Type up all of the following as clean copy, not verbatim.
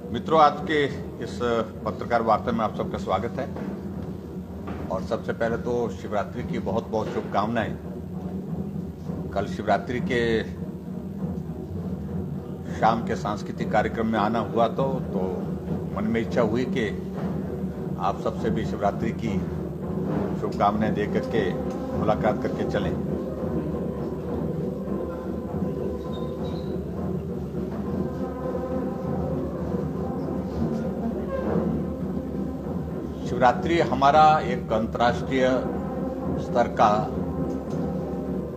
मित्रों, आज के इस पत्रकार वार्ता में आप सबका स्वागत है। और सबसे पहले तो शिवरात्रि की बहुत बहुत शुभकामनाएं। कल शिवरात्रि के शाम के सांस्कृतिक कार्यक्रम में आना हुआ तो मन में इच्छा हुई कि आप सबसे भी शिवरात्रि की शुभकामनाएं दे करके मुलाकात करके चलें। शिवरात्रि हमारा एक अंतर्राष्ट्रीय स्तर का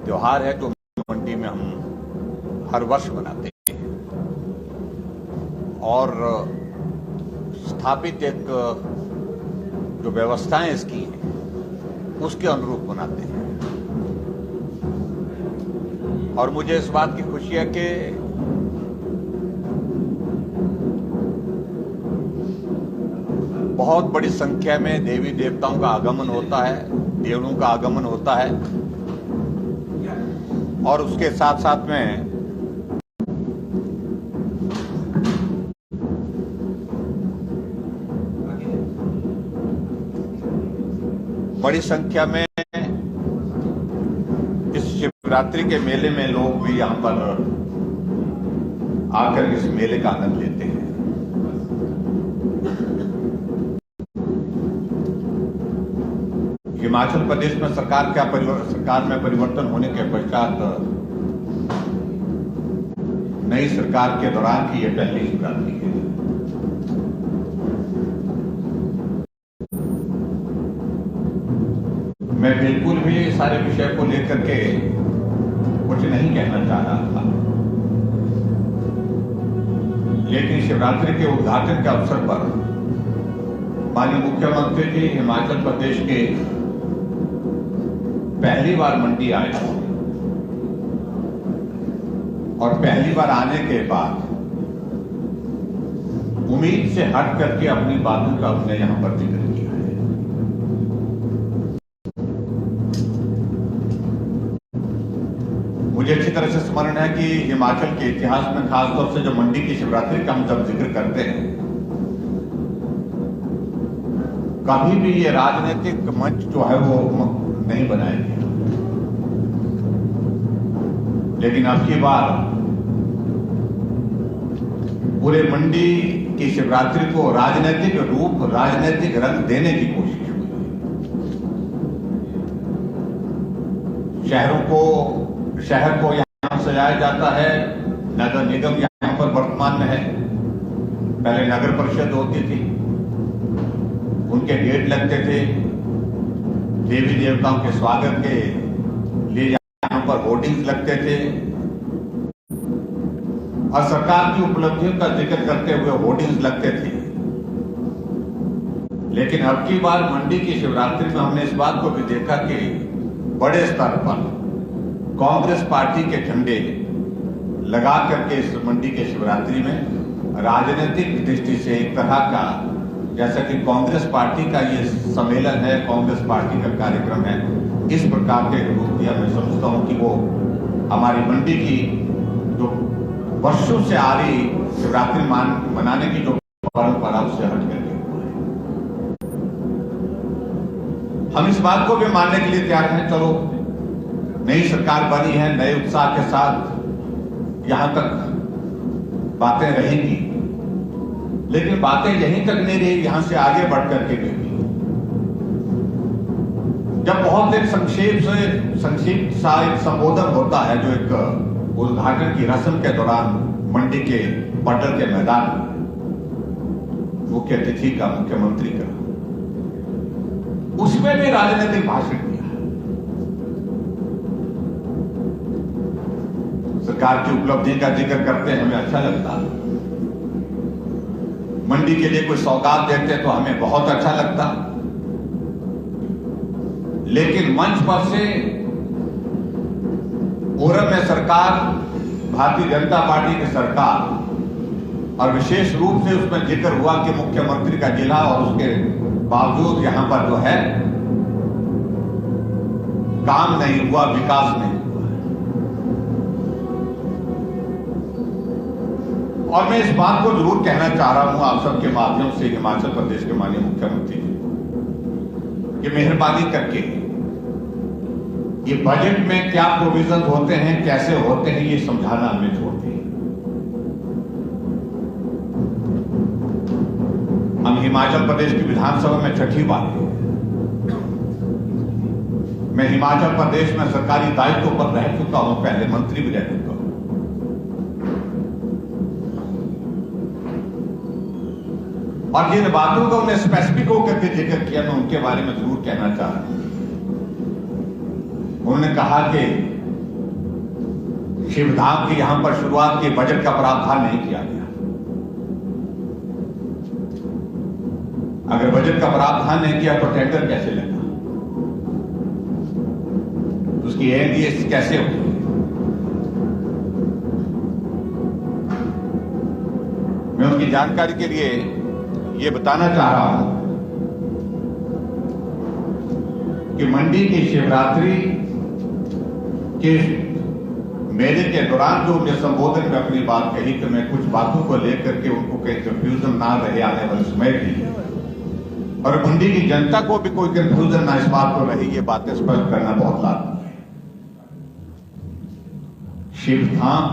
त्योहार है जो मंडी में हम हर वर्ष मनाते हैं और स्थापित एक जो व्यवस्थाएं इसकी हैं उसके अनुरूप मनाते हैं। और मुझे इस बात की खुशी है कि बहुत बड़ी संख्या में देवी देवताओं का आगमन होता है, देवों का आगमन होता है और उसके साथ साथ में बड़ी संख्या में इस शिवरात्रि के मेले में लोग भी यहां पर आकर इस मेले का आनंद लेते हैं। हिमाचल प्रदेश में सरकार में परिवर्तन होने के पश्चात नई सरकार के दौरान की यह पहली शिवरात्रि है। मैं बिल्कुल भी सारे विषय को लेकर के कुछ नहीं कहना चाह रहा था, लेकिन शिवरात्रि के उद्घाटन के अवसर पर माननीय मुख्यमंत्री जी हिमाचल प्रदेश के पहली बार मंडी आए और पहली बार आने के बाद उम्मीद से हट करके अपनी बातों का हमने यहां पर जिक्र किया है। मुझे अच्छी तरह से स्मरण है कि हिमाचल के इतिहास में खासतौर से जो मंडी की शिवरात्रि का हम जब जिक्र करते हैं, कभी भी ये राजनीतिक मंच जो है वो नहीं बनाया गया, लेकिन अब की बार पूरे मंडी की शिवरात्रि को राजनीतिक रूप, राजनीतिक रंग देने की कोशिश हुई। शहर को यहां सजाया जाता है। नगर निगम यहां पर वर्तमान में है। पहले नगर परिषद होती थी, उनके गेट लगते थे, देवी देवताओं के स्वागत के लिए यहां पर होर्डिंग्स लगते थे और सरकार की उपलब्धियों का जिक्र करते हुए होर्डिंग्स लगते थे। लेकिन अब की बार मंडी की शिवरात्रि में हमने इस बात को भी देखा कि बड़े स्तर पर कांग्रेस पार्टी के झंडे लगा करके इस मंडी के शिवरात्रि में राजनीतिक दृष्टि से एक तरह का, जैसा कि कांग्रेस पार्टी का ये सम्मेलन है, कांग्रेस पार्टी का कार्यक्रम है, इस प्रकार के रूप दिया। मैं समझता हूं कि वो हमारी मंडी की जो वर्षों से आ रही शिवरात्रि मनाने की जो परंपरा उससे हट करके हुआ है। हम इस बात को भी मानने के लिए तैयार हैं, चलो नई सरकार बनी है, नए उत्साह के साथ यहां तक बातें रहेंगी, लेकिन बातें यहीं तक नहीं रही, यहां से आगे बढ़ करके भी जब बहुत एक संक्षिप्त सा एक संबोधन होता है जो एक उद्घाटन की रस्म के दौरान मंडी के पटल के मैदान में मुख्य अतिथि का, मुख्यमंत्री का, उसमें भी राजनीतिक भाषण दिया। सरकार की उपलब्धि का जिक्र करते हैं, हमें अच्छा लगता है। मंडी के लिए कोई सौगात देते तो हमें बहुत अच्छा लगता, लेकिन मंच पर से पूर्व में सरकार, भारतीय जनता पार्टी की सरकार, और विशेष रूप से उसमें जिक्र हुआ कि मुख्यमंत्री का जिला, और उसके बावजूद यहां पर जो है काम नहीं हुआ, विकास नहीं हुआ। और मैं इस बात को जरूर कहना चाह रहा हूं आप सबके माध्यम से हिमाचल प्रदेश के माननीय मुख्यमंत्री कि मेहरबानी करके ये बजट में क्या प्रोविजन होते हैं, कैसे होते हैं, ये समझाना हमें छोड़ दें। हम हिमाचल प्रदेश की विधानसभा में छठी बार है। मैं हिमाचल प्रदेश में सरकारी दायित्व पर रह चुका हूं, पहले मंत्री भी रह चुका हूं। और जिन बातों का उन्हें स्पेसिफिक होकर के जिक्र किया, मैं उनके बारे में जरूर कहना चाह रहा हूं। उन्होंने कहा कि शिवधाम की यहां पर शुरुआत के बजट का प्रावधान नहीं किया गया। अगर बजट का प्रावधान नहीं किया तो टेंडर कैसे लगा, उसकी एनडीएस कैसे होगी? मैं उनकी जानकारी के लिए ये बताना चाह रहा हूं कि मंडी की शिवरात्रि के मेले के दौरान जो उनके संबोधन में अपनी बात कही कि मैं कुछ बातों को लेकर के उनको कहीं कंफ्यूजन ना रहे आने वाले समय की, और मंडी की जनता को भी कोई कंफ्यूजन ना इस बात को रही, ये बातें स्पष्ट करना बहुत लाभदायक है। शिवधाम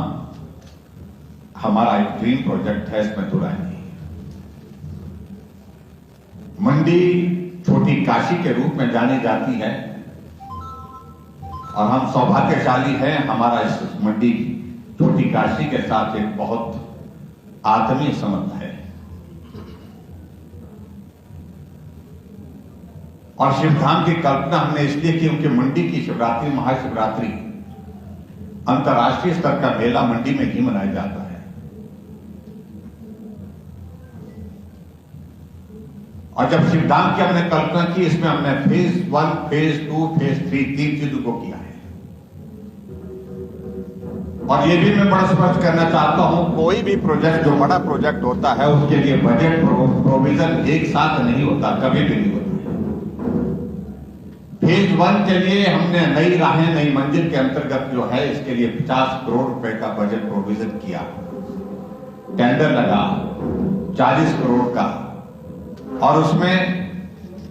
हमारा एक ड्रीम प्रोजेक्ट है, इसमें तो नहीं। मंडी छोटी काशी के रूप में जानी जाती है और हम सौभाग्यशाली हैं, हमारा इस मंडी छोटी काशी के साथ एक बहुत आत्मीय संबंध है। और शिवधाम की कल्पना हमने इसलिए की क्योंकि मंडी की शिवरात्रि, महाशिवरात्रि अंतर्राष्ट्रीय स्तर का मेला मंडी में ही मनाया जाता है। और जब शिवधाम की हमने कल्पना की, इसमें हमने फेज 1, फेज 2, फेज 3 तीन चीजों को किया है। और ये भी मैं बड़ा स्पष्ट करना चाहता हूं, कोई भी प्रोजेक्ट जो बड़ा प्रोजेक्ट होता है उसके लिए बजट प्रोविजन एक साथ नहीं होता, कभी भी नहीं होता। फेज 1 के लिए हमने नई राहें नई मंजिल के अंतर्गत जो है इसके लिए 50 करोड़ रुपए का बजट प्रोविजन किया। टेंडर लगा 40 करोड़ का और उसमें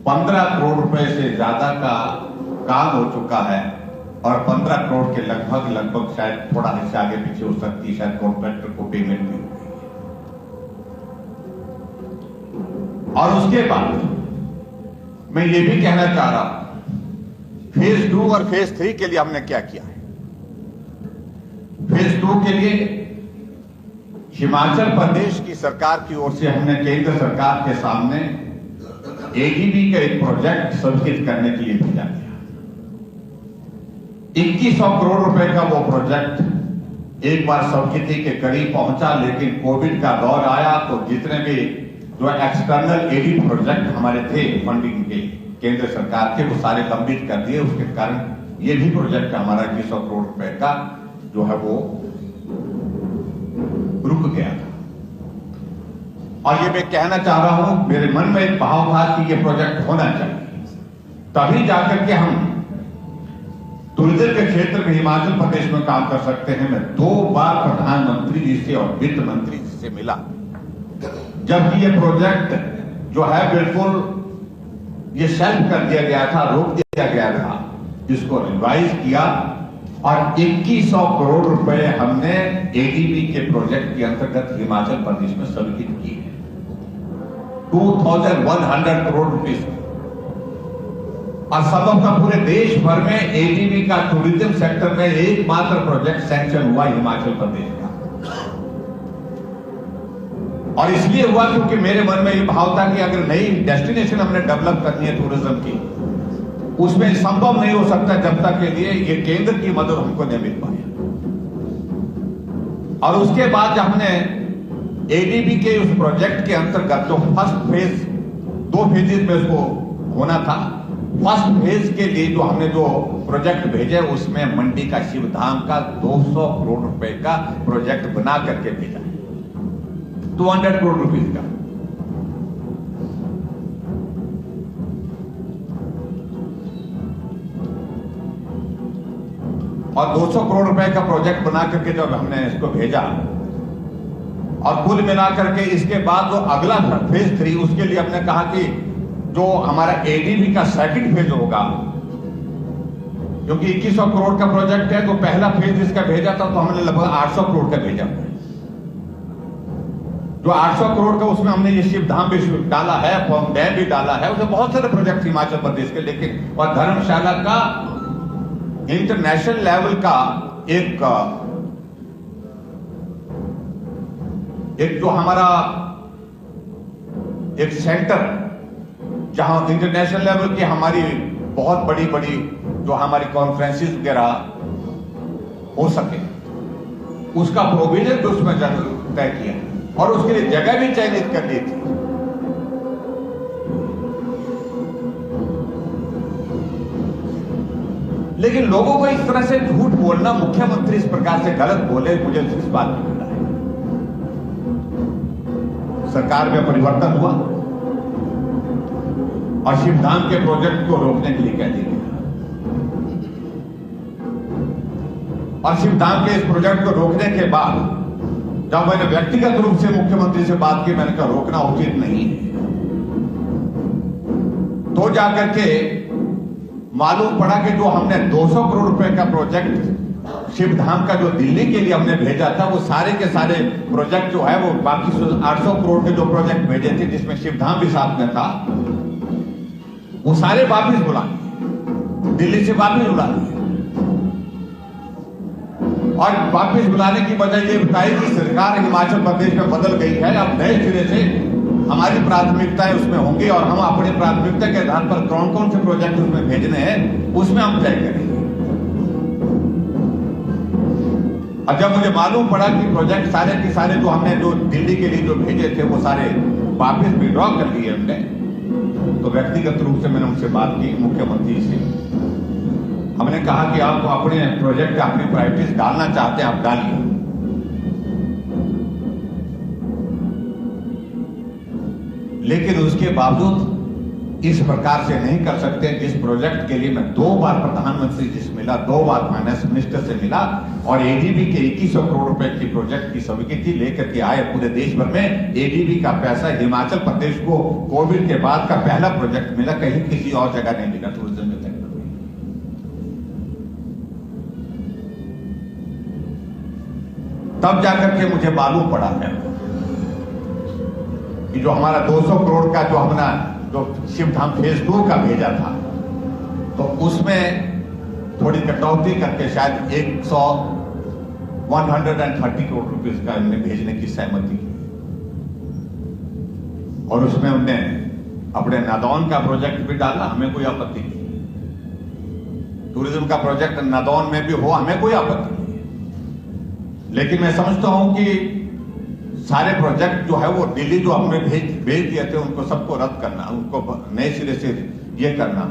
15 करोड़ रुपए से ज्यादा का काम हो चुका है और 15 करोड़ के लगभग शायद थोड़ा हिस्सा आगे पीछे हो सकती है, शायद कॉन्ट्रैक्टर को पेमेंट भी हो गई है। और उसके बाद मैं ये भी कहना चाह रहा हूं, फेज 2 और फेज 3 के लिए हमने क्या किया है। फेज 2 के लिए हिमाचल प्रदेश की सरकार की ओर से हमने केंद्र सरकार के सामने एडीबी का एक प्रोजेक्ट स्वीकृत करने के लिए भेजा गया। 2100 करोड़ रुपए का वो प्रोजेक्ट एक बार स्वीकृति के करीब पहुंचा, लेकिन कोविड का दौर आया तो जितने भी जो एक्सटर्नल एडी प्रोजेक्ट हमारे थे फंडिंग के केंद्र सरकार के, वो सारे लंबित कर दिए। उसके कारण ये भी प्रोजेक्ट हमारा 2100 करोड़ रुपए का जो है वो रुक गया था। और ये मैं कहना चाह रहा हूं, मेरे मन में एक भाव था कि ये प्रोजेक्ट होना चाहिए, तभी जाकर के हम टूरिज्म के क्षेत्र में हिमाचल प्रदेश में काम कर सकते हैं। मैं 2 बार प्रधानमंत्री जी से और वित्त मंत्री जी से मिला, जबकि ये प्रोजेक्ट जो है बिल्कुल ये शेल्फ कर दिया गया था, रोक दिया गया था। इसको रिवाइज किया और 2100 करोड़ रुपए हमने एडीबी के प्रोजेक्ट के अंतर्गत हिमाचल प्रदेश में स्वीकृत किए हैं। 2100 करोड़ रुपए और संभव का पूरे देश भर में एडीबी का टूरिज्म सेक्टर में एकमात्र प्रोजेक्ट सैंक्शन हुआ हिमाचल प्रदेश का। और इसलिए हुआ क्योंकि मेरे मन में ये भाव था कि अगर नई डेस्टिनेशन हमने डेवलप करनी है टूरिज्म की, उसमें संभव नहीं हो सकता जब तक के लिए ये केंद्र की मदद हमको नहीं मिल पाई। और उसके बाद हमने एडीबी के उस प्रोजेक्ट के अंतर्गत जो फर्स्ट फेज 2 फेजेस में उसको होना था, फर्स्ट फेज के लिए जो हमने जो प्रोजेक्ट भेजे उसमें मंडी का शिवधाम का 200 करोड़ रुपए का प्रोजेक्ट बना करके भेजा, 200 करोड़ रुपीस का। और 200 करोड़ रुपए का प्रोजेक्ट बना करके जब हमने इसको भेजा और कुल मिलाकर के इसके बाद जो अगला फेज 3 उसके लिए हमने कहा कि जो हमारा एडीबी का सेकंड फेज होगा, क्योंकि 2100 करोड़ का प्रोजेक्ट है, तो पहला फेज इसका भेजा था तो हमने लगभग 800 करोड़ का भेजा। जो 800 करोड़ का उसमें हमने ये शिवधाम भी डाला है, पम्प डैम भी डाला है, उसमें बहुत सारे प्रोजेक्ट हिमाचल प्रदेश के, लेकिन और धर्मशाला का इंटरनेशनल लेवल का एक जो हमारा एक सेंटर, जहां इंटरनेशनल लेवल की हमारी बहुत बड़ी बड़ी जो हमारी कॉन्फ्रेंसेस वगैरह हो सके, उसका प्रोविजन भी उसमें तय किया और उसके लिए जगह भी चयनित कर ली थी। लेकिन लोगों को इस तरह से झूठ बोलना, मुख्यमंत्री इस प्रकार से गलत बोले, मुझे इस बात की पता है। सरकार में परिवर्तन हुआ और शिवधाम के प्रोजेक्ट को रोकने के लिए कह दिया गया, और शिवधाम के इस प्रोजेक्ट को रोकने के बाद जब मैंने व्यक्तिगत रूप से मुख्यमंत्री से बात की, मैंने कहा रोकना उचित नहीं है, तो जाकर के मालूम पड़ा कि जो हमने 200 करोड़ रुपए का प्रोजेक्ट शिवधाम का जो दिल्ली के लिए हमने भेजा था, वो सारे के सारे प्रोजेक्ट जो है वो बाकी 800 करोड़ के जो प्रोजेक्ट भेजे थे जिसमें शिवधाम भी साथ में था, वो सारे वापिस बुला लिए, दिल्ली से वापिस बुला लिए। और वापिस बुलाने की वजह ये बताई कि सरकार हिमाचल प्रदेश में बदल गई है, अब नए सिरे से हमारी प्राथमिकताएं उसमें होंगी और हम अपनी प्राथमिकता के आधार पर कौन कौन से प्रोजेक्ट उसमें भेजने हैं उसमें हम तय करेंगे। और जब मुझे मालूम पड़ा कि प्रोजेक्ट सारे के सारे जो हमने जो दिल्ली के लिए जो भेजे थे वो सारे वापस विड्रॉ कर लिए हमने, तो व्यक्तिगत रूप से मैंने उनसे बात की, मुख्यमंत्री से। हमने कहा कि आप अपने प्रोजेक्ट अपनी प्रायोरिटीज डालना चाहते हैं, आप डालिए, लेकिन उसके बावजूद इस प्रकार से नहीं कर सकते। जिस प्रोजेक्ट के लिए मैं 2 बार प्रधानमंत्री जी से मिला, 2 बार फाइनेंस मिनिस्टर से मिला और एडीबी के 2100 करोड़ रुपए की प्रोजेक्ट की स्वीकृति लेकर के आए पूरे देश भर में। एडीबी का पैसा हिमाचल प्रदेश को कोविड के बाद का पहला प्रोजेक्ट मिला, कहीं किसी और जगह नहीं मिला टूरिज्म में। तब जाकर के मुझे मालूम पड़ा है कि जो हमारा 200 करोड़ का जो हमने जो शिवधाम फेज 2 का भेजा था, तो उसमें थोड़ी कटौती करके शायद 130 करोड़ रुपए का हमने भेजने की सहमति की। और उसमें हमने अपने नादौन का प्रोजेक्ट भी डाला, हमें कोई आपत्ति नहीं। टूरिज्म का प्रोजेक्ट नादौन में भी हो, हमें कोई आपत्ति नहीं। लेकिन मैं समझता हूं कि सारे प्रोजेक्ट जो है वो दिल्ली जो हमने भेज दिए थे उनको सबको रद्द करना, उनको नए सिरे से ये करना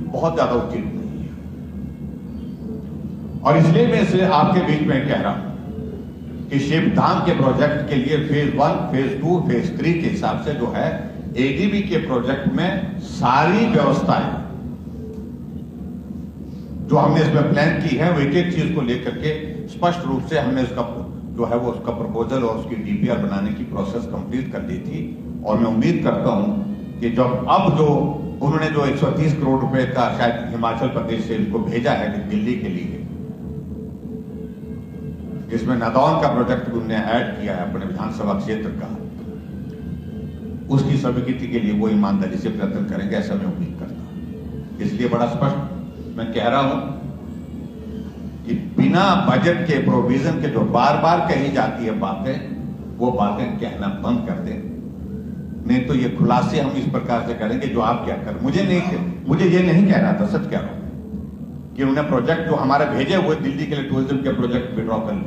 बहुत ज्यादा उचित नहीं है। और इसलिए मैं इसे आपके बीच में कह रहा हूं कि शिवधाम के प्रोजेक्ट के लिए फेज 1, फेज 2, फेज 3 के हिसाब से जो है एडीबी के प्रोजेक्ट में सारी व्यवस्थाएं जो हमने इसमें प्लान की है वो एक एक चीज को लेकर के स्पष्ट रूप से हमने उसका जो है वो उसका प्रपोजल और उसकी डीपीआर बनाने की प्रोसेस कंप्लीट कर दी थी। और मैं उम्मीद करता हूं कि जब अब जो उन्होंने जो 130 करोड़ रुपए का शायद हिमाचल प्रदेश से इसको भेजा है दिल्ली के लिए, जिसमें नादौन का प्रोजेक्ट उन्होंने ऐड किया है अपने विधानसभा क्षेत्र का, उसकी स्वीकृति के लिए वो ईमानदारी से प्रयत्न करेंगे, ऐसा मैं उम्मीद करता हूं। इसलिए बड़ा स्पष्ट मैं कह रहा हूं कि बिना बजट के प्रोविजन के जो बार बार कही जाती है बातें, वो बातें कहना बंद कर दें, नहीं तो ये खुलासे हम इस प्रकार से करेंगे जो आप क्या कर। मुझे ये नहीं कहना था, सच कह रहा हूं कि उन्होंने प्रोजेक्ट जो हमारे भेजे हुए दिल्ली के लिए टूरिज्म के प्रोजेक्ट विड्रॉ कर लिए,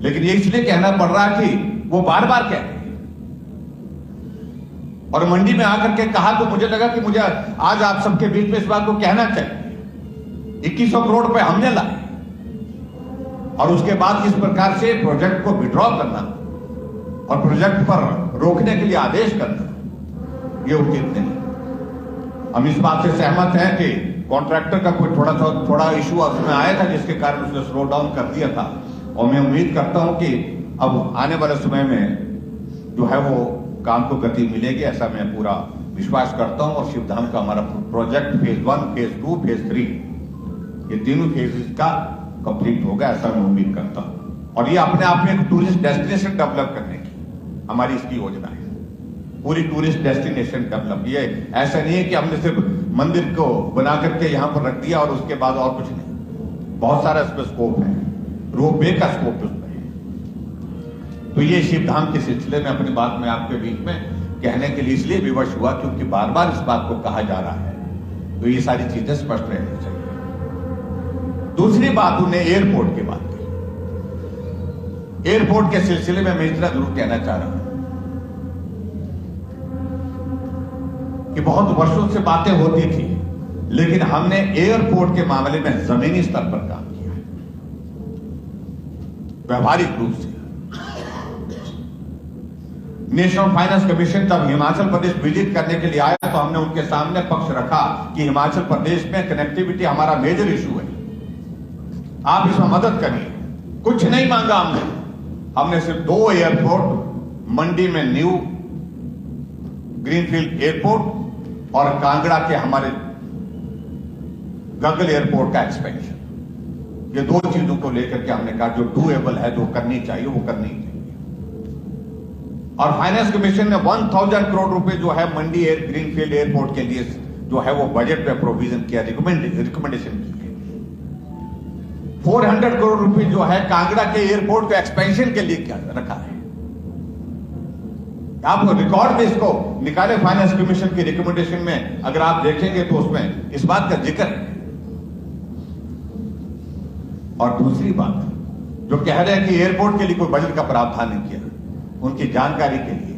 लेकिन ये इसलिए कहना पड़ रहा कि वो बार बार कह रहे हैं। और मंडी में आकर के कहा तो मुझे लगा कि मुझे आज आप सबके बीच में इस बात को कहना चाहिए। 2100 करोड़ रुपए हमने लाए और उसके बाद इस प्रकार से प्रोजेक्ट को विड्रॉ करना और प्रोजेक्ट पर रोकने के लिए आदेश करना, ये उचित नहीं। हम इस बात से सहमत हैं कि कॉन्ट्रैक्टर का कोई थोड़ा इशू उसमें आया था जिसके कारण उसने स्लो डाउन कर दिया था और मैं उम्मीद करता हूं कि अब आने वाले समय में जो है वो काम को गति मिलेगी, ऐसा मैं पूरा विश्वास करता हूं। और शिवधाम का हमारा प्रोजेक्ट फेज 1, फेज 2, फेज 3 ये तीनों फेजेस का कंप्लीट होगा, ऐसा मैं उम्मीद करता हूं। और ये अपने आप में एक टूरिस्ट डेस्टिनेशन डेवलप करने की हमारी इसकी योजना है, पूरी टूरिस्ट डेस्टिनेशन डेवलप। ये ऐसा नहीं है कि हमने सिर्फ मंदिर को बना करके यहां पर रख दिया और उसके बाद और कुछ नहीं, बहुत सारा इसमें स्कोप है, रोपवे का स्कोप उसमें है। तो ये शिवधाम के सिलसिले में अपनी बात में आपके बीच में कहने के लिए इसलिए विवश हुआ क्योंकि बार बार इस बात को कहा जा रहा है, तो ये सारी चीजें स्पष्ट रहनी चाहिए। दूसरी बात उन्हें एयरपोर्ट की बात की। एयरपोर्ट के सिलसिले में मैं इतना जरूर कहना चाह रहा हूं कि बहुत वर्षों से बातें होती थी, लेकिन हमने एयरपोर्ट के मामले में जमीनी स्तर पर काम किया है, व्यवहारिक रूप से। नेशनल फाइनेंस कमीशन जब हिमाचल प्रदेश विजिट करने के लिए आया तो हमने उनके सामने पक्ष रखा कि हिमाचल प्रदेश में कनेक्टिविटी हमारा मेजर इशू है, आप इसमें मदद करिए। कुछ नहीं मांगा हमने सिर्फ 2 एयरपोर्ट, मंडी में न्यू ग्रीनफील्ड एयरपोर्ट और कांगड़ा के हमारे गगल एयरपोर्ट का एक्सपेंशन, ये 2 चीजों को लेकर के हमने कहा जो डूएबल है, जो करनी चाहिए वो करनी चाहिए। और फाइनेंस कमीशन ने 1000 करोड़ रुपए जो है मंडी ग्रीनफील्ड एयरपोर्ट के लिए जो है वो बजट में प्रोविजन किया, रिकमेंडेशन की। 400 करोड़ रुपए जो है कांगड़ा के एयरपोर्ट के एक्सपेंशन के लिए क्या रखा है। आप रिकॉर्ड में इसको निकाले फाइनेंस कमीशन की रिकमेंडेशन में, अगर आप देखेंगे तो उसमें इस बात का जिक्र है। और दूसरी बात जो कह रहे हैं कि एयरपोर्ट के लिए कोई बजट का प्रावधान नहीं किया, उनकी जानकारी के लिए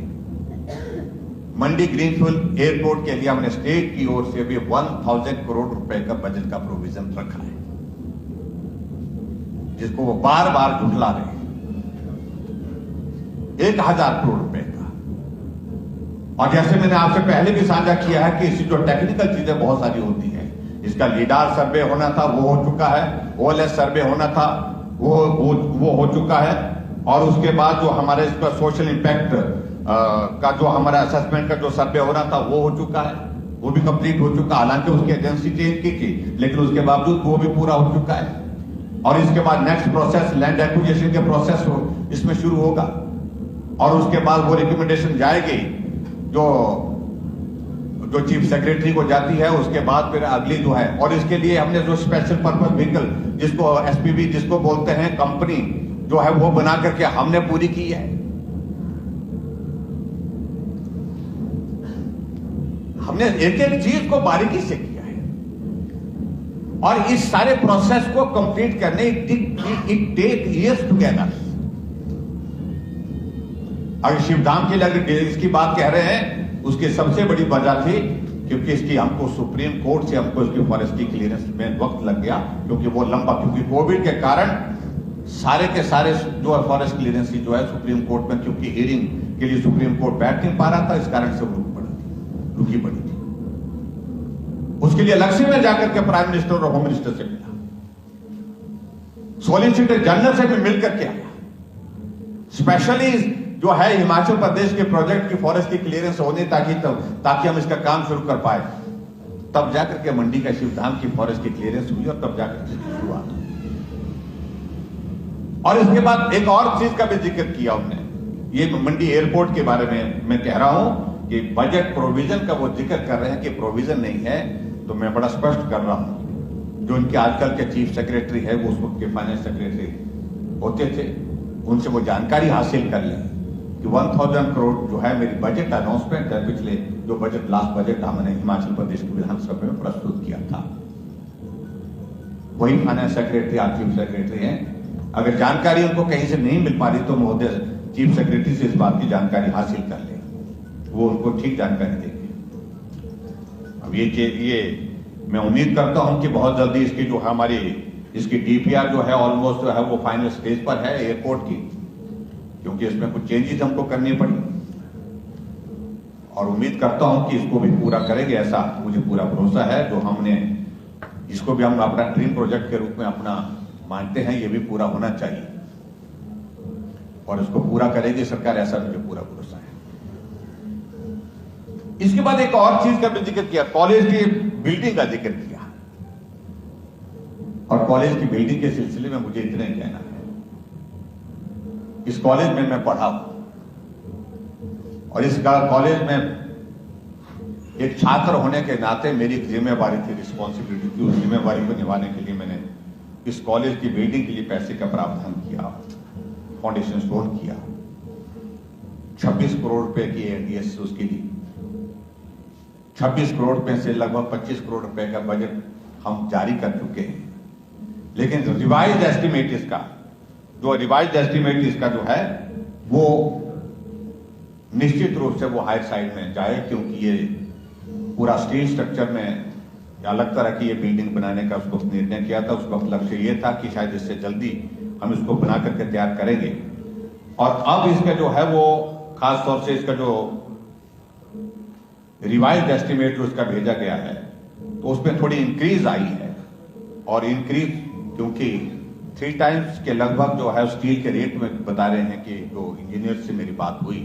मंडी ग्रीनफील्ड एयरपोर्ट के लिए हमने स्टेट की ओर से भी 1000 करोड़ रुपए का बजट का प्रोविजन रखा है, जिसको वो बार बार झुठला रहे हैं। 1000 करोड़ रुपए का। और जैसे मैंने आपसे पहले भी साझा किया है कि इसकी जो टेक्निकल चीजें बहुत सारी होती हैं, इसका लीडार सर्वे होना था वो हो चुका है, ओएलएस सर्वे होना था वो हो चुका है, और उसके बाद जो हमारे इसका सोशल इंपैक्ट का जो हमारा असेसमेंट का जो सर्वे होना था वो हो चुका है, वो भी कंप्लीट हो चुका। हालांकि उसकी एजेंसी चेंज की थी, लेकिन उसके बावजूद वो भी पूरा हो चुका है। और इसके बाद नेक्स्ट प्रोसेस लैंड एक्विजिशन के प्रोसेस इसमें शुरू होगा, और उसके बाद वो रिकमेंडेशन जाएगी जो चीफ सेक्रेटरी को जाती है, उसके बाद फिर अगली जो है। और इसके लिए हमने जो स्पेशल पर्पस व्हीकल जिसको एसपीवी जिसको बोलते हैं कंपनी जो है वो बना करके हमने पूरी की है। हमने एक एक चीज को बारीकी से किया है, और इस सारे प्रोसेस को कंप्लीट करने इट टेक इयर्स टुगेदर। अगर शिवधाम के लिए इसकी बात कह रहे हैं, उसकी सबसे बड़ी वजह थी क्योंकि इसकी हमको सुप्रीम कोर्ट से हमको इसकी फॉरेस्ट्री क्लियरेंस में वक्त लग गया, क्योंकि वो लंबा, क्योंकि कोविड के कारण सारे के सारे जो है फॉरेस्ट क्लियरेंस जो है सुप्रीम कोर्ट में, क्योंकि हियरिंग के लिए सुप्रीम कोर्ट बैठ नहीं पा रहा था, इस कारण से रुकी पड़ी थी। उसके लिए अलग से मैं जाकर के प्राइम मिनिस्टर और होम मिनिस्टर से मिला, सॉलिसिटर जनरल से भी मिलकर के आया। स्पेशली जो है हिमाचल प्रदेश के प्रोजेक्ट की फॉरेस्ट की क्लियरेंस होने ताकि हम इसका काम शुरू कर पाए, तब जाकर के मंडी का शिवधाम की फॉरेस्ट की क्लियरेंस हुई, और तब जाकर के शुरुआत हुई। और इसके बाद एक और चीज का भी जिक्र किया हमने, ये मंडी एयरपोर्ट के बारे में मैं कह रहा हूं कि बजट प्रोविजन का वो जिक्र कर रहे हैं कि प्रोविजन नहीं है, तो मैं बड़ा स्पष्ट कर रहा हूं, जो इनके आजकल के चीफ सेक्रेटरी है, वो उस वक्त के फाइनेंस सेक्रेटरी होते थे, उनसे वो जानकारी हासिल कर लें कि 1000 करोड़ जो है मेरी बजट अनाउंसमेंट है, पिछले जो बजट लास्ट बजट हमने हिमाचल प्रदेश की विधानसभा में प्रस्तुत किया था, वही फाइनेंस सेक्रेटरी आज चीफ सेक्रेटरी हैं। अगर जानकारी उनको कहीं से नहीं मिल पा रही तो महोदय चीफ सेक्रेटरी से इस बात की जानकारी हासिल कर ले, वो उनको ठीक जानकारी देंगे। अब ये मैं उम्मीद करता हूं कि बहुत जल्दी इसकी जो हमारी इसकी डीपीआर जो है ऑलमोस्ट जो है वो फाइनल स्टेज पर है एयरपोर्ट की, क्योंकि इसमें कुछ चेंजेस हमको करनी पड़ी, और उम्मीद करता हूं कि इसको भी पूरा करेंगे, ऐसा मुझे पूरा भरोसा है। जो हमने इसको भी हम अपना ड्रीम प्रोजेक्ट के रूप में अपना मानते हैं, ये भी पूरा होना चाहिए। और इसको पूरा करेगी सरकार, ऐसा मुझे पूरा भरोसा है। इसके बाद एक और चीज का भी जिक्र किया, कॉलेज की बिल्डिंग का जिक्र किया। और कॉलेज की बिल्डिंग के सिलसिले में मुझे इतना ही कहना है, इस कॉलेज में मैं पढ़ा हूं और इस कॉलेज में एक छात्र होने के नाते मेरी एक जिम्मेवारी थी, रिस्पॉन्सिबिलिटी थी। उस जिम्मेवारी को निभाने के लिए मैंने इस कॉलेज की बिल्डिंग के लिए पैसे का प्रावधान किया, फाउंडेशन स्टोन किया, 26 करोड़ रुपए की एडीएस उसके लिए, 26 करोड़ रुपए से लगभग 25 करोड़ रुपए का बजट हम जारी कर चुके हैं। लेकिन रिवाइज्ड एस्टिमेट इसका जो है वो निश्चित रूप से वो हायर साइड में जाए, क्योंकि ये पूरा स्टील स्ट्रक्चर में अलग तरह की ये बिल्डिंग बनाने का उसको निर्णय किया था। उसका लक्ष्य ये था कि शायद इससे जल्दी हम इसको बना करके तैयार करेंगे। और अब इसका जो है वो खास तौर से इसका जो रिवाइज्ड एस्टिमेट जो उसका भेजा गया है तो उसमें थोड़ी इंक्रीज आई है। और इंक्रीज क्योंकि 3 टाइम्स के लगभग जो है स्टील के रेट में बता रहे हैं कि जो इंजीनियर से मेरी बात हुई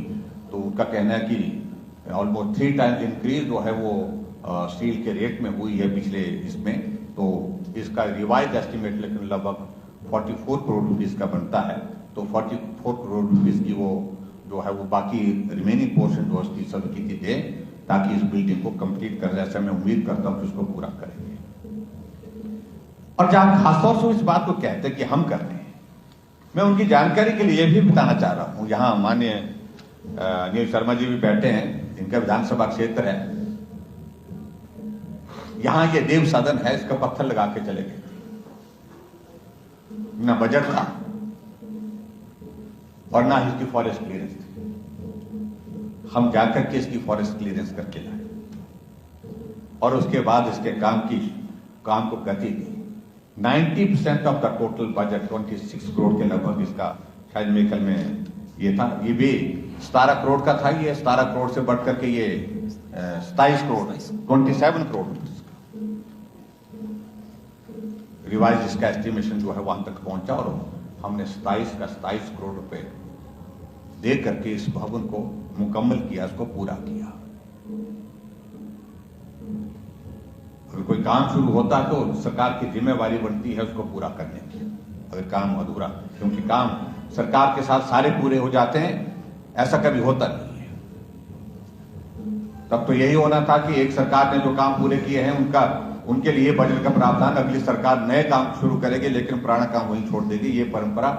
तो उनका कहना है कि ऑलमोस्ट 3 टाइम्स इंक्रीज जो है वो स्टील के रेट में हुई है पिछले इसमें। तो इसका रिवाइज एस्टिमेट लेकिन लगभग 44 करोड़ रुपीस का बनता है। तो 44 करोड़ रुपीस की वो जो है वो बाकी रिमेनिंग पोर्शन जो उसकी स्वीकृति दे ताकि इस बिल्डिंग को कंप्लीट कर, ऐसा मैं उम्मीद करता हूं कि उसको पूरा करेंगे। और जहां खासतौर से इस बात को कहते हैं कि हम कर रहे हैं, मैं उनकी जानकारी के लिए भी बताना चाह रहा हूं। यहाँ माननीय नील शर्मा जी भी बैठे हैं, इनका विधानसभा क्षेत्र है। यहां ये देव सदन है, इसका पत्थर लगा के चले गए, ना बजट था और ना इसकी फॉरेस्ट क्लियरेंस थी। हम जाकर के इसकी फॉरेस्ट क्लियरेंस करके लाए और उसके बाद इसके काम को गति दी। 90% of the total budget 26 crore के लगभग इसका शायद मेकल में ये था। ये भी 17 करोड़ का था। ये 17 करोड़ से बढ़ करके ये 27 करोड़ 27 करोड़ रिवाइज इसका एस्टिमेशन जो है वहां तक पहुंचा और हमने 27 करोड़ रुपए दे करके इस भवन को मुकम्मल किया, इसको पूरा किया। अगर कोई काम शुरू होता है तो सरकार की जिम्मेवारी बनती है उसको पूरा करने की। अगर काम अधूरा, क्योंकि काम सरकार के साथ सारे पूरे हो जाते हैं, ऐसा कभी होता नहीं है। तब तो यही होना था कि एक सरकार ने जो काम पूरे किए हैं उनके लिए बजट का प्रावधान, अगली सरकार नए काम शुरू करेगी लेकिन पुराना काम वहीं छोड़ देगी। ये परंपरा,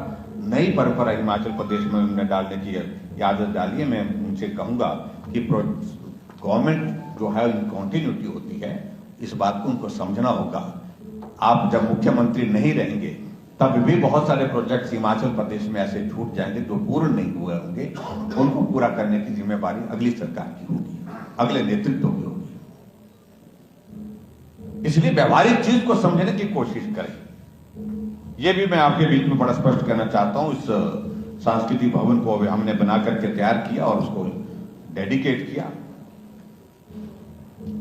नई परंपरा हिमाचल प्रदेश में उन्होंने डालने की आदत डाली है। मैं उनसे कहूंगा कि गवर्नमेंट जो है कंटिन्यूटी होती है, इस बात को उनको समझना होगा। आप जब मुख्यमंत्री नहीं रहेंगे तब भी बहुत सारे प्रोजेक्ट्स हिमाचल प्रदेश में ऐसे छूट जाएंगे जो पूर्ण नहीं हुए होंगे। उनको पूरा करने की जिम्मेवारी अगली सरकार की होगी, अगले नेतृत्व की होगी। इसलिए व्यवहारिक चीज को समझने की कोशिश करें। यह भी मैं आपके बीच में बड़ा स्पष्ट कहना चाहता हूं। इस सांस्कृतिक भवन को हमने बना करके तैयार किया और उसको डेडिकेट किया।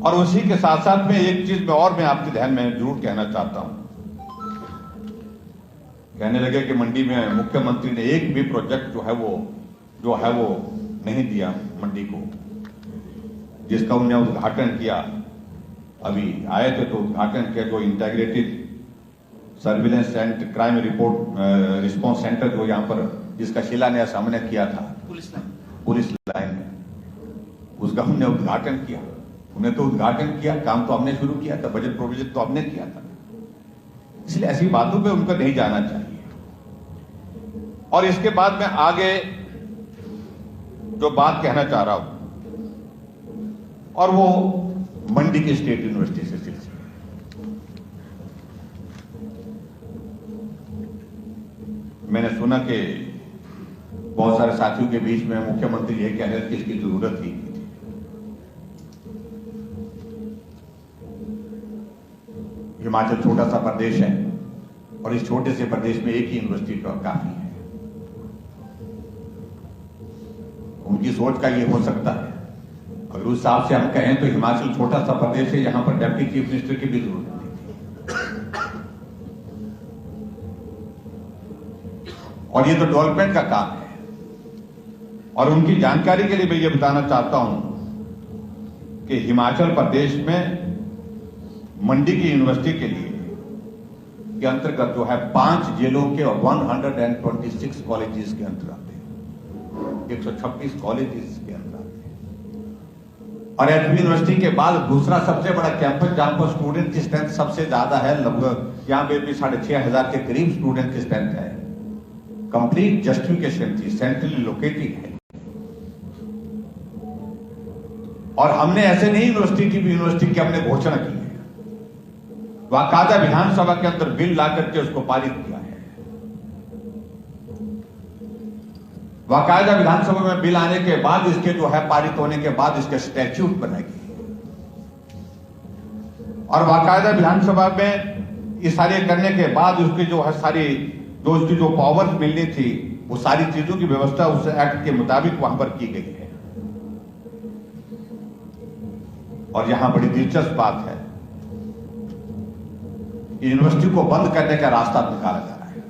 और उसी के साथ साथ में एक चीज मैं आपके ध्यान में जरूर कहना चाहता हूं। कहने लगे कि मंडी में मुख्यमंत्री ने एक भी प्रोजेक्ट जो है वो नहीं दिया मंडी को, जिसका उन्होंने उद्घाटन किया। अभी आए थे तो उद्घाटन किया जो integrated surveillance and crime report response centre जो यहाँ पर जिसका शिलान्यास हमने किया था पुलिस लाइन में, उसका हमने उद्घाटन किया। उन्हें तो उद्घाटन किया, काम तो हमने शुरू किया था, बजट प्रोविजन तो हमने किया था। इसलिए ऐसी बातों पे उनको नहीं जाना चाहिए। और इसके बाद मैं आगे जो बात कहना चाह रहा हूं और वो मंडी की स्टेट यूनिवर्सिटी से सिलसिले। मैंने सुना कि बहुत सारे साथियों के बीच में मुख्यमंत्री ये कह रहे थे कि इसकी जरूरत ही नहीं थी। हिमाचल छोटा सा प्रदेश है और इस छोटे से प्रदेश में एक ही यूनिवर्सिटी का काफी है। उनकी सोच का ये हो सकता है। अगर उस हिसाब से हम कहें तो हिमाचल छोटा सा प्रदेश है, यहां पर डिप्टी चीफ मिनिस्टर की भी जरूरत नहीं थी। और ये तो डेवलपमेंट का काम है। और उनकी जानकारी के लिए मैं ये बताना चाहता हूं कि हिमाचल प्रदेश में मंडी की यूनिवर्सिटी के लिए के अंतर्गत जो है 5 जिलों के और 126 कॉलेजेस के अंतर्गत आते हैं, 126 कॉलेजेस के अंदर आते हैं। और एचपी यूनिवर्सिटी के बाद दूसरा सबसे बड़ा कैंपस जहां पर स्टूडेंट की स्ट्रेंथ सबसे ज्यादा है, लगभग यहां पे भी 6,500 के करीब स्टूडेंट की स्ट्रेंथ है। कंप्लीट जस्टिफिकेशन थी, सेंट्रली लोकेटेड है। और हमने ऐसे नहीं यूनिवर्सिटी की हमने घोषणा की है, बाकायदा विधानसभा के अंदर बिल ला करके उसको पारित किया है। बाकायदा विधानसभा में बिल आने के बाद इसके जो है पारित होने के बाद इसके स्टैट्यूट बनाएगी और बाकायदा विधानसभा में ये सारे करने के बाद उसकी जो है सारी जो उसकी जो पावर्स मिलनी थी वो सारी चीजों की व्यवस्था उस एक्ट के मुताबिक वहां पर की गई है। और यहां बड़ी दिलचस्प बात है, यूनिवर्सिटी को बंद करने का रास्ता निकाला जा रहा है।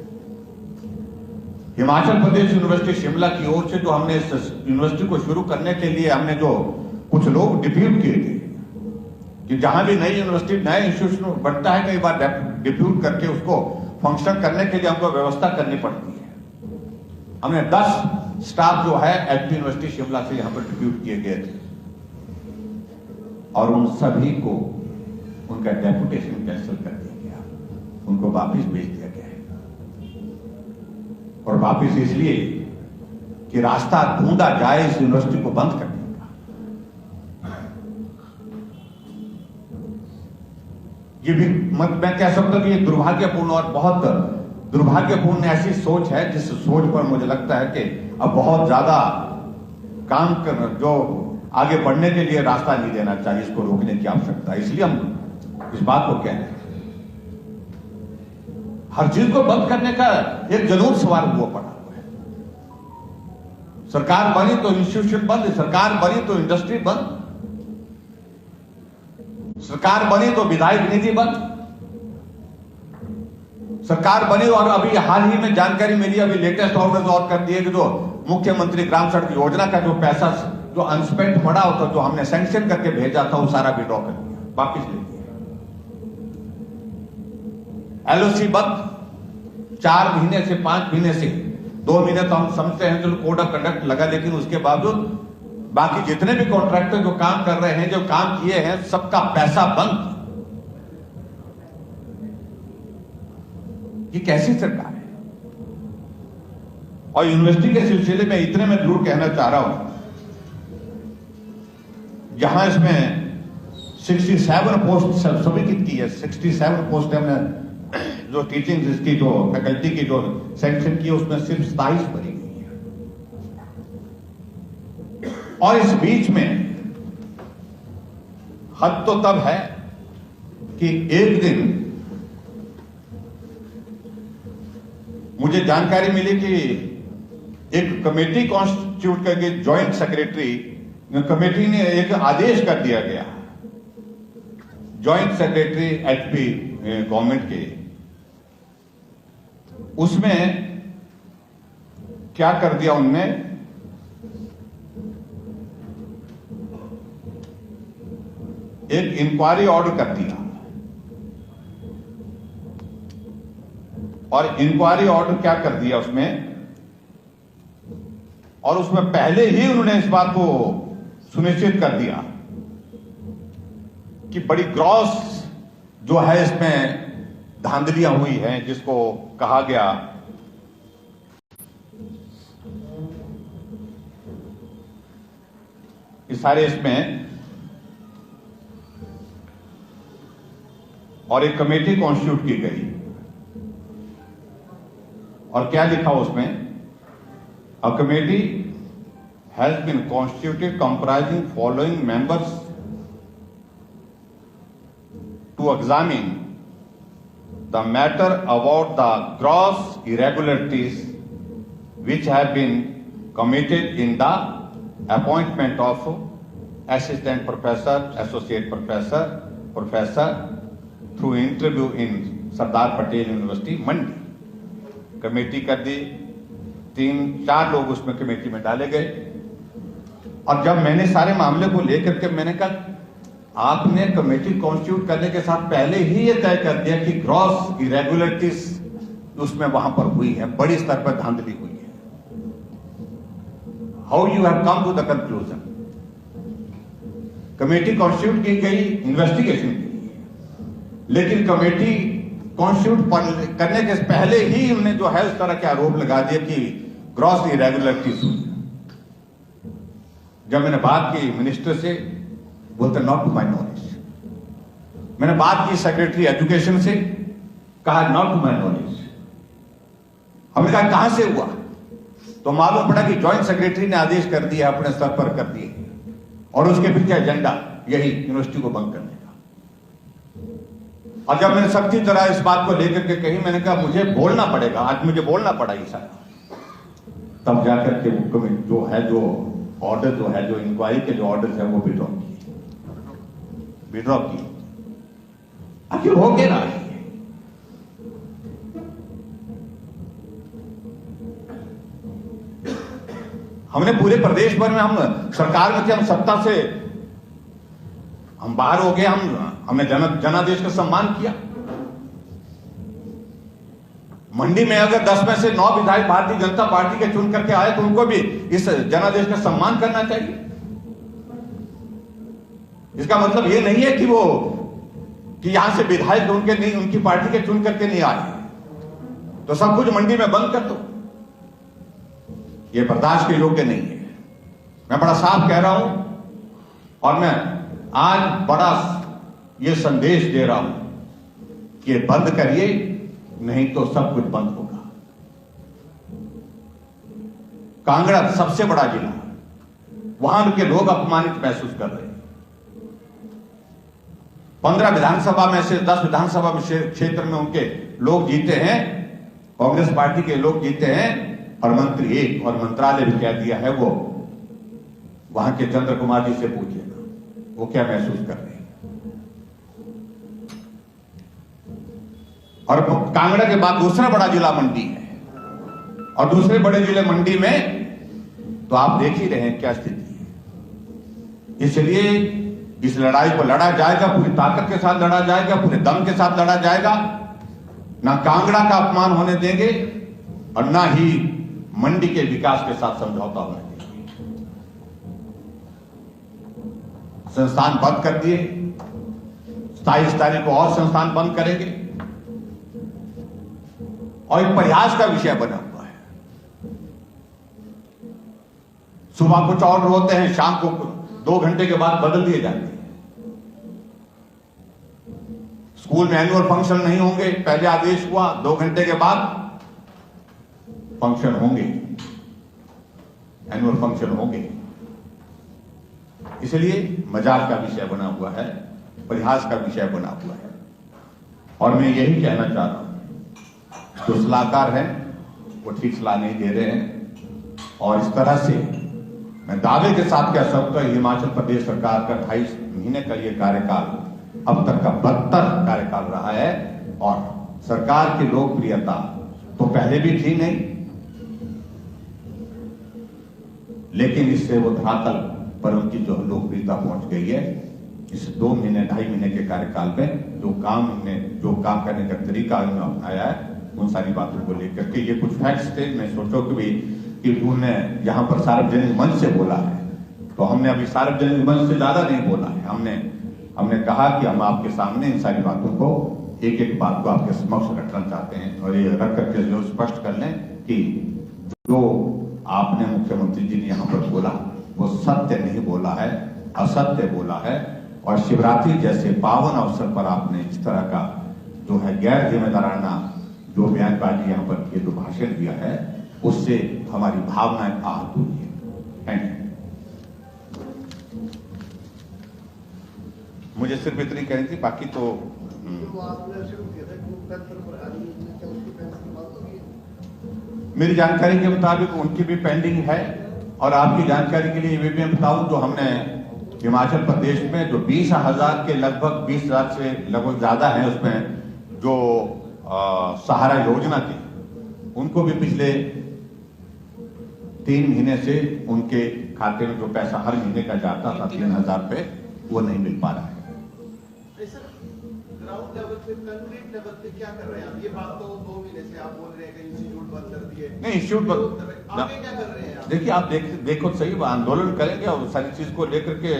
हिमाचल प्रदेश यूनिवर्सिटी शिमला की ओर से जो हमने इस यूनिवर्सिटी को शुरू करने के लिए हमने जो कुछ लोग डिप्यूट किए थे कि जहां भी नई यूनिवर्सिटी नया इंस्टीट्यूशन बनता है कई बार डिप्यूट करके उसको फंक्शन करने के लिए हमको व्यवस्था करनी पड़ती है। हमने 10 स्टाफ जो है एचपी यूनिवर्सिटी शिमला से यहां पर डिप्यूट किए गए थे और उन सभी को उनका डेपुटेशन कैंसिल कर दिया गया, उनको वापस भेज दिया गया है। और वापस इसलिए कि रास्ता ढूंढा जाए इस यूनिवर्सिटी को बंद करने का। ये भी मैं कह सकता हूं कि ये दुर्भाग्यपूर्ण और बहुत दुर्भाग्यपूर्ण ऐसी सोच है जिस सोच पर मुझे लगता है कि अब बहुत ज्यादा काम कर जो आगे बढ़ने के लिए रास्ता नहीं देना चाहिए, इसको रोकने की आवश्यकता है। इसलिए हम इस बात को कह रहे हैं, हर चीज को बंद करने का एक जुनून सवार हुआ पड़ा हुआ है। सरकार बनी तो इंस्टीट्यूशन बंद, सरकार बनी तो इंडस्ट्री बंद, सरकार बनी तो विधायक निधि बंद, सरकार बनी और अभी हाल ही में जानकारी मिली, अभी लेटेस्ट ऑर्डर और कर दिए कि जो मुख्यमंत्री ग्राम सड़क योजना का जो पैसा जो अनस्पेंड पड़ा होता जो हमने सैंक्शन करके भेजा था वो सारा विड्रॉ कर दिया, वापिस ले दिया। एलओसी बंद 4 महीने से 5 महीने से 2 महीने तो हम समझते हैं जो कोड ऑफ कंडक्ट लगा, लेकिन उसके बावजूद बाकी जितने भी कॉन्ट्रैक्टर जो काम कर रहे हैं, जो काम किए हैं, सबका पैसा बंद। ये कैसी सरकार है? और यूनिवर्सिटी के सिलसिले में इतने में जरूर कहना चाह रहा हूं, जहां इसमें 67 पोस्ट सभी की है, 67 पोस्ट हमने जो टीचिंग इसकी जो फैकल्टी की जो सैंक्शन की उसमें सिर्फ 27 भरी गई है। और इस बीच में हद तो तब है कि एक दिन मुझे जानकारी मिली कि एक कमेटी कॉन्स्टिट्यूट करके ज्वाइंट सेक्रेटरी कमेटी ने एक आदेश कर दिया गया, ज्वाइंट सेक्रेटरी एचपी गवर्नमेंट के, उसमें क्या कर दिया उनने, एक इंक्वायरी ऑर्डर कर दिया। और इंक्वायरी ऑर्डर क्या कर दिया उसमें, और उसमें पहले ही उन्होंने इस बात को सुनिश्चित कर दिया कि बड़ी ग्रॉस जो है इसमें धांधलियां हुई हैं, जिसको कहा गया कि सारे इसमें, और एक कमेटी कॉन्स्टिट्यूट की गई और क्या लिखा उसमें, a committee has been constituted comprising following members to examine the matter about the gross irregularities which have been committed in the appointment of assistant professor, associate professor, professor through interview in Sardar Patel University, Mandi. Committee कर दी, 3-4 लोग उसमें committee में डाले गए और जब मैंने सारे मामले को लेकर के मैंने कहा आपने कमेटी कॉन्स्टिट्यूट करने के साथ पहले ही ये तय कर दिया कि ग्रॉस इरेगुलरिटीज उसमें वहां पर हुई है, बड़ी स्तर पर धांधली हुई है। How you have come to the conclusion? Committee constitute की गई इन्वेस्टिगेशन के लिए, लेकिन कमेटी कॉन्स्टिट्यूट करने के पहले ही उन्होंने जो है उस तरह के आरोप लगा दिया कि ग्रॉस इरेगुलरिटीज हुई। जब मैंने बात की मिनिस्टर से, बोलते नॉट टू माई नॉलेज। मैंने बात की सेक्रेटरी एजुकेशन से, कहा नॉट टू माई नॉलेज। हमने कहा कहां से हुआ, तो मालूम पड़ा कि जॉइंट सेक्रेटरी ने आदेश कर दिया, अपने स्तर पर कर दिए, और उसके पीछे एजेंडा यही यूनिवर्सिटी को बंद करने का। और जब मैंने सख्ती तरह इस बात को लेकर के कही, मैंने कहा मुझे बोलना पड़ेगा, आज मुझे बोलना पड़ा ये सारा, तब जाकर के जो है जो ऑर्डर जो है जो इंक्वायरी के जो ऑर्डर है वो विड्रॉ की। आखिर हो क्या रहा है? हमने पूरे प्रदेश भर में, हम सरकार में थे, हम सत्ता से हम बाहर हो गए, हमने जनादेश का सम्मान किया। मंडी में अगर 10 में से 9 विधायक भारतीय जनता पार्टी के चुन करके आए तो उनको भी इस जनादेश का सम्मान करना चाहिए। इसका मतलब ये नहीं है कि वो कि यहां से विधायक उनके नहीं, उनकी पार्टी के चुन करके नहीं आए तो सब कुछ मंडी में बंद कर दो। ये बर्दाश्त के योग्य नहीं है। मैं बड़ा साफ कह रहा हूं और मैं आज बड़ा ये संदेश दे रहा हूं कि ये बंद करिए, नहीं तो सब कुछ बंद होगा। कांगड़ा सबसे बड़ा जिला, वहां के लोग अपमानित महसूस कर रहे हैं। 15 विधानसभा में से 10 विधानसभा में क्षेत्र में उनके लोग जीते हैं, कांग्रेस पार्टी के लोग जीते हैं, और मंत्री एक और मंत्रालय भी कह दिया है। वो वहां के चंद्र कुमार जी से पूछिएगा वो क्या महसूस कर रहे हैं। और कांगड़ा के बाद दूसरा बड़ा जिला मंडी है, और दूसरे बड़े जिले मंडी में तो आप देख ही रहे हैं क्या स्थिति है। इसलिए इस लड़ाई को लड़ा जाएगा, पूरी ताकत के साथ लड़ा जाएगा, पूरे दम के साथ लड़ा जाएगा। ना कांगड़ा का अपमान होने देंगे और ना ही मंडी के विकास के साथ समझौता होने देंगे। संस्थान बंद कर दिए, 27 तारीख को और संस्थान बंद करेंगे, और एक प्रयास का विषय बना हुआ है। सुबह कुछ और होते हैं, शाम को 2 घंटे के बाद बदल दिए जाते हैं। स्कूल में एनुअल फंक्शन नहीं होंगे, पहले आदेश हुआ 2 घंटे के बाद फंक्शन होंगे, एनुअल फंक्शन होंगे। इसलिए मजाक का विषय बना हुआ है, परिहास का विषय बना हुआ है। और मैं यही कहना चाह रहा हूं, जो सलाहकार हैं वो ठीक सलाह नहीं दे रहे हैं। और इस तरह से मैं दावे के साथ कह सकता हूं, हिमाचल प्रदेश सरकार का 28 महीने का ये कार्यकाल अब तक का बदतर कार्यकाल रहा है। और सरकार की लोकप्रियता तो पहले भी थी नहीं, लेकिन इससे वो धरातल पर उनकी जो लोकप्रियता पहुंच गई है। इस 2 महीने 2.5 महीने के कार्यकाल में जो काम करने का तरीका उन्होंने अपनाया है, उन सारी बातों को लेकर के ये कुछ फैक्ट्स थे। मैं सोचो कि उन्होंने यहाँ पर सार्वजनिक मंच से बोला है, तो हमने अभी सार्वजनिक मंच से ज्यादा नहीं बोला है। हमने कहा कि हम आपके सामने इन सारी बातों को एक एक बात को आपके समक्ष रखना चाहते हैं, और ये रख करके जो स्पष्ट कर लें कि जो आपने मुख्यमंत्री जी ने यहाँ पर बोला वो सत्य नहीं बोला है, असत्य बोला है। और शिवरात्रि जैसे पावन अवसर पर आपने इस तरह का जो है गैर जिम्मेदाराना जो बयानबाजी यहाँ पर ये जो भाषण दिया है, उससे हमारी भावनाएं आहत हुई है। Thank you. मुझे सिर्फ इतनी कहनी थी, बाकी तो मेरी जानकारी के मुताबिक उनकी भी पेंडिंग है। और आपकी जानकारी के लिए ये भी मैं बताऊं, जो हमने हिमाचल प्रदेश में जो 20,000 के लगभग 20,000 से लगभग ज्यादा है, उसमें जो सहारा योजना थी, उनको भी पिछले 3 महीने से उनके खाते में जो पैसा हर महीने का जाता था 3,000 रुपये, वो नहीं मिल पा रहा है। ग्राउंड लेवल पे, कंक्रीट लेवल पे क्या कर रहे हैं आप? ये बात तो 2 महीने से आप बोल रहे हैं कि इंस्टीट्यूट बंद कर दिए। नहीं, इंस्टीट्यूट आगे क्या कर रहे हैं आप? देखिए, आप देखो सही, आंदोलन करेंगे और सारी चीज को लेकर के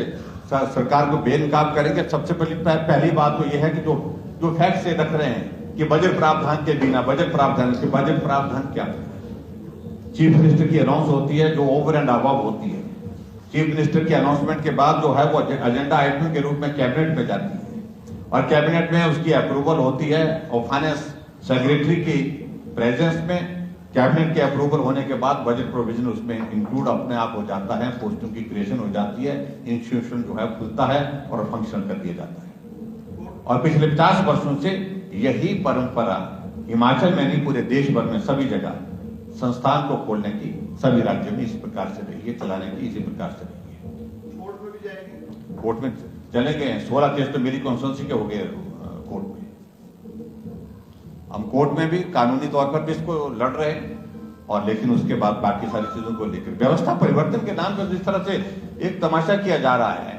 सरकार को बेनकाब करेंगे। सबसे पहली बात तो यह है कि जो फैक्ट से रख रहे हैं कि बजट प्रावधान के बिना, बजट प्रावधान क्या है? चीफ मिनिस्टर की अनाउंस होती है जो ओवर एंड अबव होती है। चीफ मिनिस्टर की अनाउंसमेंट के बाद जो है वो एजेंडा आइटम के रूप में कैबिनेट में जाती है और कैबिनेट में उसकी अप्रूवल होती है और फाइनेंस सेक्रेटरी की प्रेजेंस में कैबिनेट के अप्रूवल होने के बाद बजट प्रोविजन उसमें इंक्लूड अपने आप हो जाता है, पोस्टों की क्रिएशन हो जाती है, इंस्टीट्यूशन जो है खुलता है और फंक्शन कर दिया जाता है। और पिछले 50 वर्षों से यही परंपरा हिमाचल में नहीं, पूरे देश भर में सभी जगह संस्थान को खोलने की सभी राज्यों में इस प्रकार से रही है, चलाने की इसी प्रकार से रही है। कोर्ट में भी जाएंगे? कोर्ट में चले गए 16 केस तो मेरी कॉन्स्टिट्यूंसी के हो गए कोर्ट में। हम कोर्ट में भी कानूनी तौर पर भी इसको लड़ रहे हैं और लेकिन उसके बाद बाकी सारी चीजों को लेकर व्यवस्था परिवर्तन के नाम पर जिस तरह से एक तमाशा किया जा रहा है,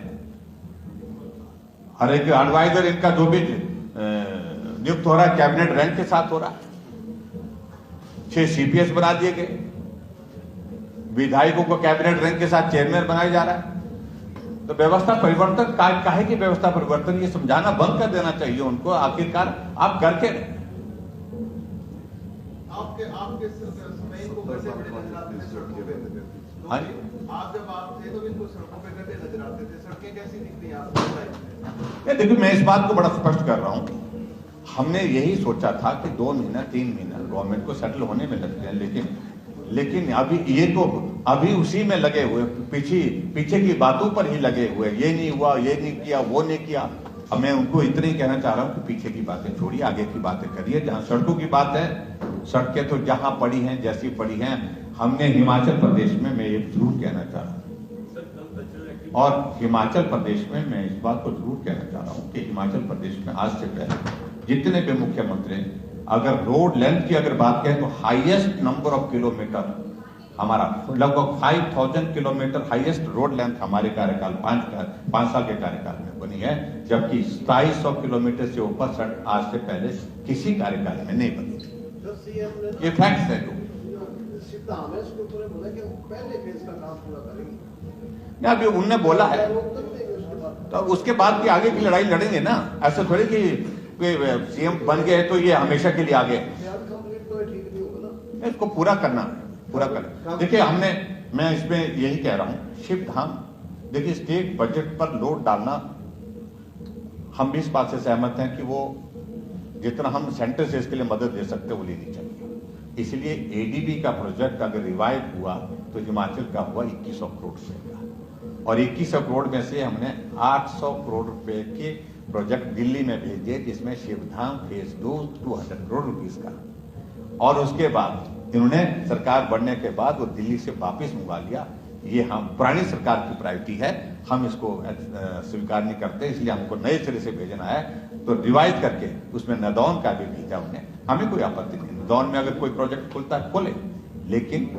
हर एक एडवाइजर इनका जो भी नियुक्त हो रहा है कैबिनेट रैंक के साथ हो रहा है। 6 CPS बना दिए गए, विधायकों को कैबिनेट रैंक के साथ चेयरमैन बनाया जा रहा है। तो व्यवस्था परिवर्तन काहे की व्यवस्था परिवर्तन, ये समझाना बंद कर देना चाहिए उनको। आखिरकार आप करके आपके समय को कैसे बड़े नजर आते थे सड़कों पे? हाँ, आप जब आप थे तो इनको सड़कों पे गड्ढे नजर आते थे, सड़कें कैसी दिखती हैं आपको? देखिए, मैं इस बात को बड़ा स्पष्ट कर रहा हूं, हमने यही सोचा था कि 2 महीना 3 महीना गवर्नमेंट को सेटल होने में लगते हैं, लेकिन अभी ये तो अभी उसी में लगे हुए, पीछे की बातों पर ही लगे हुए, ये नहीं हुआ, ये नहीं किया, वो नहीं किया। अब मैं उनको इतना ही कहना चाह रहा हूं कि पीछे की बातें छोड़िए, आगे की बातें करिए। जहां सड़कों की बात है, सड़कें तो जहां पड़ी हैं, जैसी पड़ी हैं, हमने हिमाचल प्रदेश में, मैं ये जरूर कहना चाह रहा हूं, और हिमाचल प्रदेश में मैं इस बात को जरूर कहना चाह रहा हूं कि हिमाचल प्रदेश में आज से पहले जितने भी मुख्यमंत्री, अगर रोड लेंथ की अगर बात करें तो हाईएस्ट नंबर ऑफ किलोमीटर हमारा लगभग 5000 किलोमीटर हाईएस्ट रोड लेंथ हमारे कार्यकाल 5 साल के कार्यकाल में बनी है, जबकि 2700 किलोमीटर से ऊपर सड़क आज से पहले किसी कार्यकाल में नहीं बनी। ये फैक्ट्स है। अभी उनने बोला है तो उसके बाद की आगे की लड़ाई लड़ेंगे ना। ऐसा थोड़ी कि सीएम बन गए तो ये हमेशा के लिए आगे, इसको पूरा करना। देखिए, मैं इसमें यही कह रहा हूं, शिव धाम, देखिए स्टेट बजट पर लोड डालना, हम भी इस बात से सहमत हैं कि वो जितना हम सेंटर से इसके लिए मदद दे सकते हैं वो लेनी चाहिए। इसलिए एडीबी का प्रोजेक्ट अगर रिवाइव हुआ तो हिमाचल का हुआ 2100 करोड़ रुपए का, और 2100 करोड़ में से हमने 800 करोड़ रुपए के प्रोजेक्ट दिल्ली में भेज दिए, जिसमें शिवधाम फेज 2 200 करोड़ रुपीस का, और उसके बाद इन्होंने सरकार बनने के बाद वो दिल्ली से वापस मंगा लिया। ये हम पुरानी सरकार की प्रायोरिटी है, हम इसको स्वीकार नहीं करते, इसलिए हमको नए सिरे से भेजना है। तो रिवाइज करके उसमें नदौन का भी भेजा उन्हें, हमें कोई आपत्ति नहीं। नदौन में अगर कोई प्रोजेक्ट खुलता है खोले, लेकिन